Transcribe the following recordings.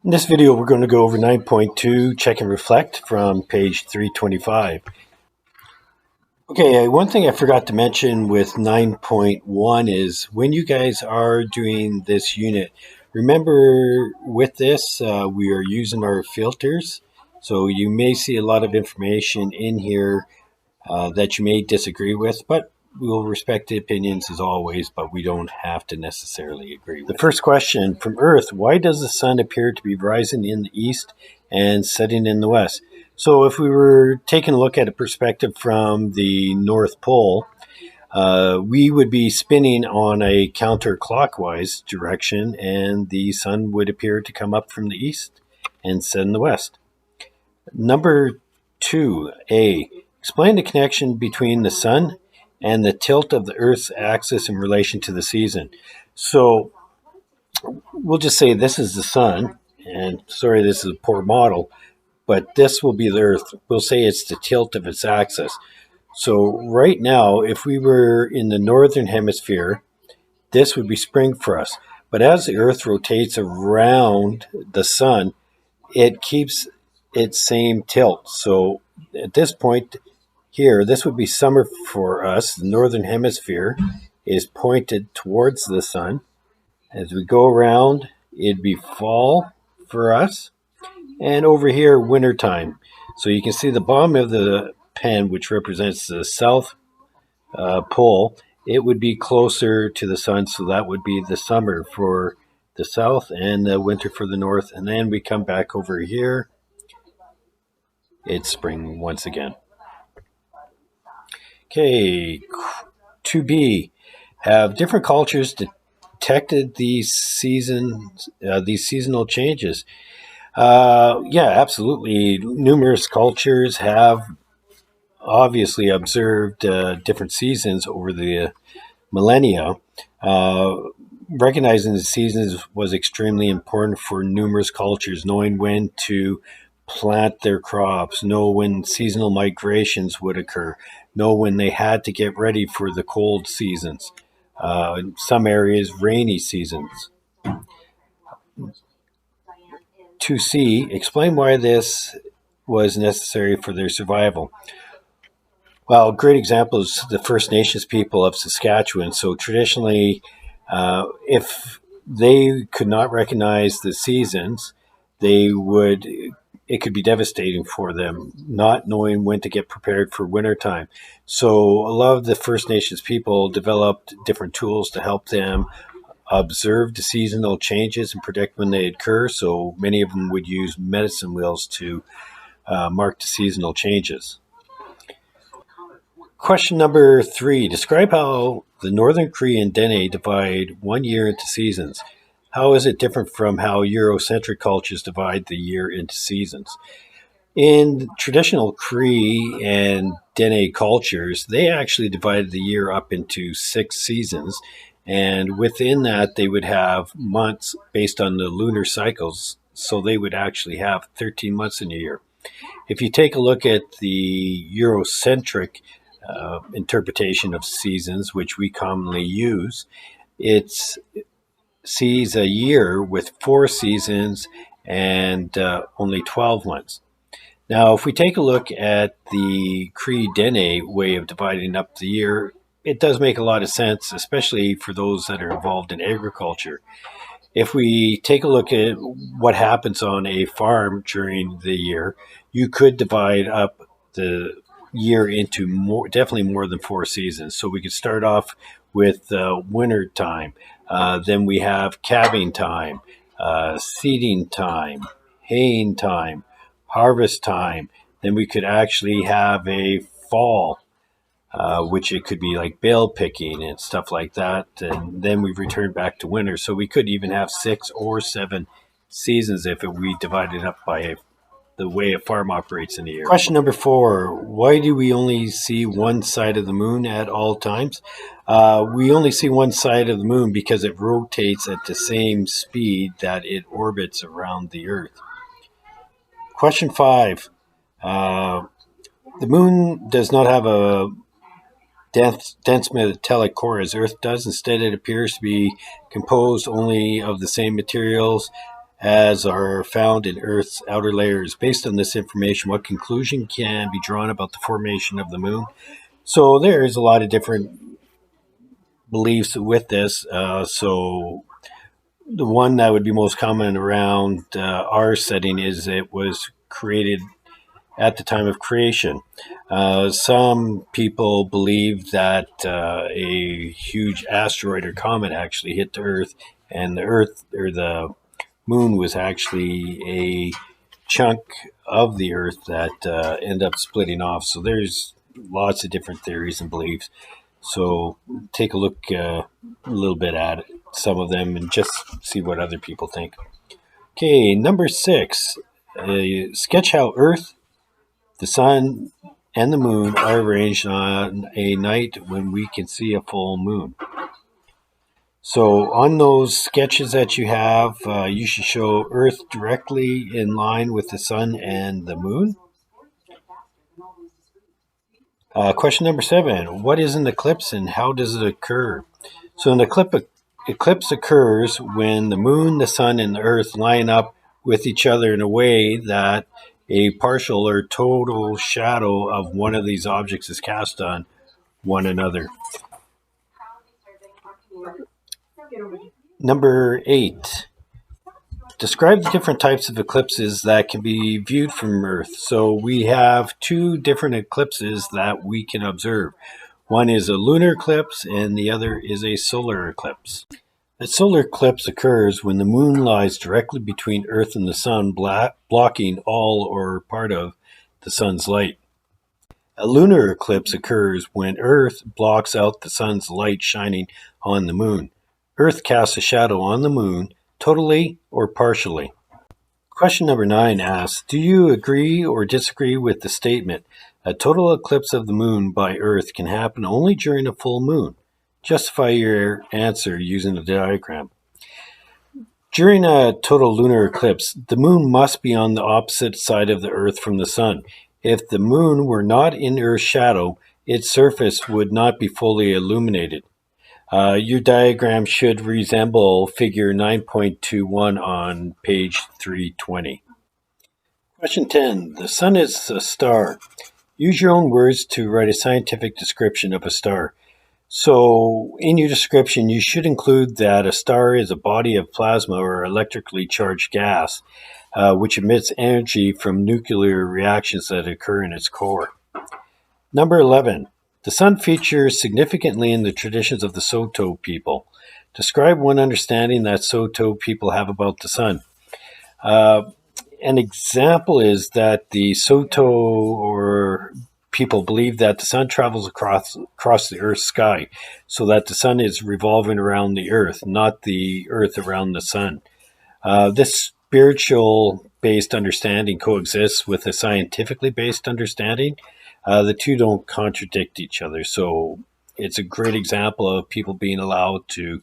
In this video, we're going to go over 9.2, check and reflect from page 325. Okay, one thing I forgot to mention with 9.1 is when you guys are doing this unit, remember with this, we are using our filters. So you may see a lot of information in here that you may disagree with, but we will respect the opinions as always, but we don't have to necessarily agree. The first question from Earth: why does the sun appear to be rising in the east and setting in the west? So if we were taking a look at a perspective from the North Pole, we would be spinning on a counterclockwise direction, and the sun would appear to come up from the east and set in the west. Number 2A. Explain the connection between the sun and the tilt of the Earth's axis in relation to the season. So we'll just say this is the sun, and sorry, this is a poor model, but this will be the Earth. We'll say it's the tilt of its axis. So right now, if we were in the northern hemisphere, this would be spring for us. But as the Earth rotates around the sun, it keeps its same tilt. So at this point here, this would be summer for us. The northern hemisphere is pointed towards the sun. As we go around, it'd be fall for us. And over here, winter time. So you can see the bottom of the pen, which represents the south pole, it would be closer to the sun. So that would be the summer for the south and the winter for the north. And then we come back over here. It's spring once again. Okay, 2B. Have different cultures detected these seasonal changes? Yeah, absolutely. Numerous cultures have obviously observed different seasons over the millennia. Recognizing the seasons was extremely important for numerous cultures, knowing when to plant their crops, know when seasonal migrations would occur, know when they had to get ready for the cold seasons. In some areas, rainy seasons. 2C, explain why this was necessary for their survival. Well, a great example is the First Nations people of Saskatchewan. So traditionally, if they could not recognize the seasons, it could be devastating for them, not knowing when to get prepared for wintertime. So a lot of the First Nations people developed different tools to help them observe the seasonal changes and predict when they occur. So many of them would use medicine wheels to mark the seasonal changes. Question number 3. Describe how the Northern Cree and Dene divide one year into seasons. How is it different from how Eurocentric cultures divide the year into seasons? In traditional Cree and Dene cultures, they actually divided the year up into 6 seasons. And within that, they would have months based on the lunar cycles. So they would actually have 13 months in a year. If you take a look at the Eurocentric interpretation of seasons, which we commonly use, it sees a year with 4 seasons and only 12 months. Now, if we take a look at the Cree Dene way of dividing up the year, it does make a lot of sense, especially for those that are involved in agriculture. If we take a look at what happens on a farm during the year, you could divide up the year into definitely more than 4 seasons. So we could start off with winter time. Then we have calving time, seeding time, haying time, harvest time. Then we could actually have a fall, which it could be like bale picking and stuff like that. And then we return back to winter. So we could even have 6 or 7 seasons if we divide it up by the way a farm operates in a year. Question number 4. Why do we only see one side of the moon at all times? We only see one side of the moon because it rotates at the same speed that it orbits around the Earth. Question 5. The moon does not have a dense metallic core as Earth does. Instead, it appears to be composed only of the same materials as are found in Earth's outer layers. Based on this information, what conclusion can be drawn about the formation of the moon? So there's a lot of different beliefs with this. So the one that would be most common around our setting is it was created at the time of creation. Some people believe that a huge asteroid or comet actually hit the Earth, and the Earth or the moon was actually a chunk of the Earth that ended up splitting off. So there's lots of different theories and beliefs. So take a look a little bit at it, some of them, and just see what other people think. Okay, number 6. Sketch how Earth, the sun, and the moon are arranged on a night when we can see a full moon. So on those sketches that you have, you should show Earth directly in line with the sun and the moon. Question number 7. What is an eclipse and how does it occur? So an eclipse occurs when the moon, the sun, and the Earth line up with each other in a way that a partial or total shadow of one of these objects is cast on one another. Number 8. Describe the different types of eclipses that can be viewed from Earth. So we have 2 different eclipses that we can observe. One is a lunar eclipse and the other is a solar eclipse. A solar eclipse occurs when the moon lies directly between Earth and the sun, blocking all or part of the sun's light. A lunar eclipse occurs when Earth blocks out the sun's light shining on the moon. Earth casts a shadow on the moon, totally or partially. Question number 9 asks, do you agree or disagree with the statement, a total eclipse of the moon by Earth can happen only during a full moon? Justify your answer using a diagram. During a total lunar eclipse, the moon must be on the opposite side of the Earth from the sun. If the moon were not in Earth's shadow, its surface would not be fully illuminated. Your diagram should resemble figure 9.21 on page 320. Question 10. The sun is a star. Use your own words to write a scientific description of a star. So in your description, you should include that a star is a body of plasma or electrically charged gas, which emits energy from nuclear reactions that occur in its core. Number 11. The sun features significantly in the traditions of the Saulteaux people. Describe one understanding that Saulteaux people have about the sun. An example is that the Saulteaux or people believe that the sun travels across the Earth's sky, so that the sun is revolving around the Earth, not the Earth around the sun. This spiritual-based understanding coexists with a scientifically based understanding. The two don't contradict each other, so it's a great example of people being allowed to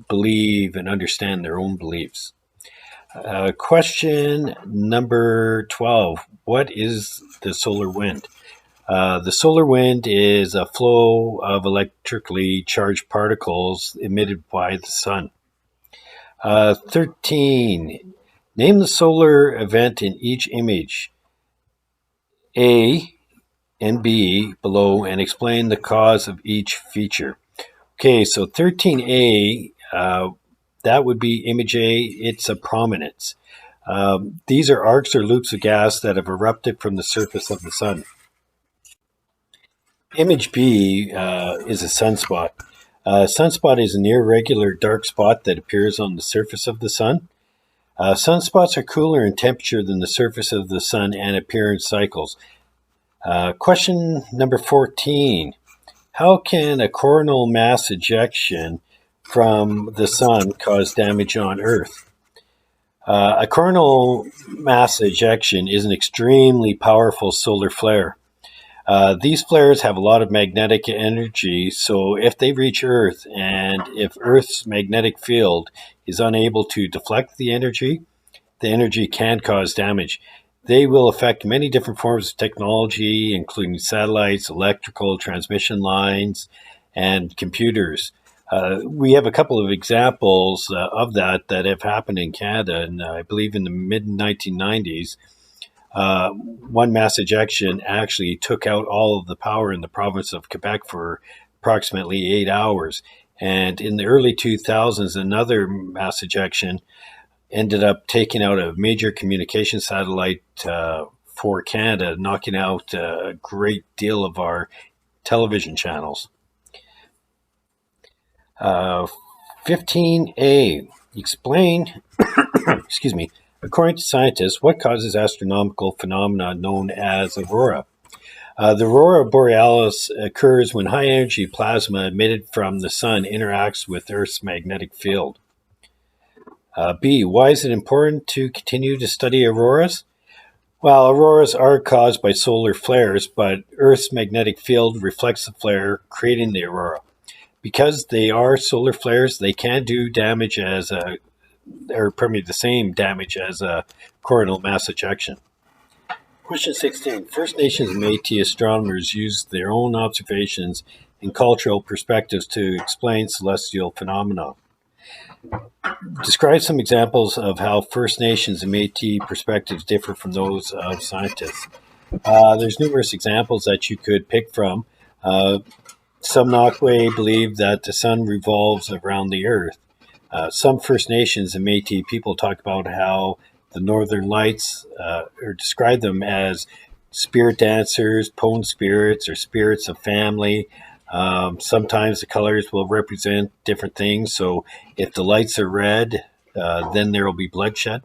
believe and understand their own beliefs. Question number 12. What is the solar wind? The solar wind is a flow of electrically charged particles emitted by the sun. 13. Name the solar event in each image, A and B, below, and explain the cause of each feature. Okay, so 13A, that would be image A. It's a prominence. These are arcs or loops of gas that have erupted from the surface of the sun. Image B is a sunspot. A sunspot is an irregular dark spot that appears on the surface of the sun. Sunspots are cooler in temperature than the surface of the sun and appear in cycles. Question number 14. How can a coronal mass ejection from the sun cause damage on Earth? A coronal mass ejection is an extremely powerful solar flare. These flares have a lot of magnetic energy, so if they reach Earth and if Earth's magnetic field is unable to deflect the energy can cause damage. They will affect many different forms of technology, including satellites, electrical transmission lines, and computers. We have a couple of examples of that have happened in Canada, and I believe in the mid 1990s, one mass ejection actually took out all of the power in the province of Quebec for approximately 8 hours. And in the early 2000s, another mass ejection ended up taking out a major communication satellite for Canada, knocking out a great deal of our television channels. 15A, explain, excuse me, according to scientists, what causes astronomical phenomena known as aurora? The aurora borealis occurs when high energy plasma emitted from the sun interacts with Earth's magnetic field. B, why is it important to continue to study auroras? Well, auroras are caused by solar flares, but Earth's magnetic field reflects the flare, creating the aurora. Because they are solar flares, they can do damage as the same damage as a coronal mass ejection. Question 16. First Nations and Métis astronomers used their own observations and cultural perspectives to explain celestial phenomena. Describe some examples of how First Nations and Métis perspectives differ from those of scientists. There's numerous examples that you could pick from. Some Nokwe believe that the sun revolves around the earth. Some First Nations and Métis people talk about how the Northern Lights, or describe them as spirit dancers, pone spirits, or spirits of family. Sometimes the colors will represent different things. So if the lights are red, then there will be bloodshed.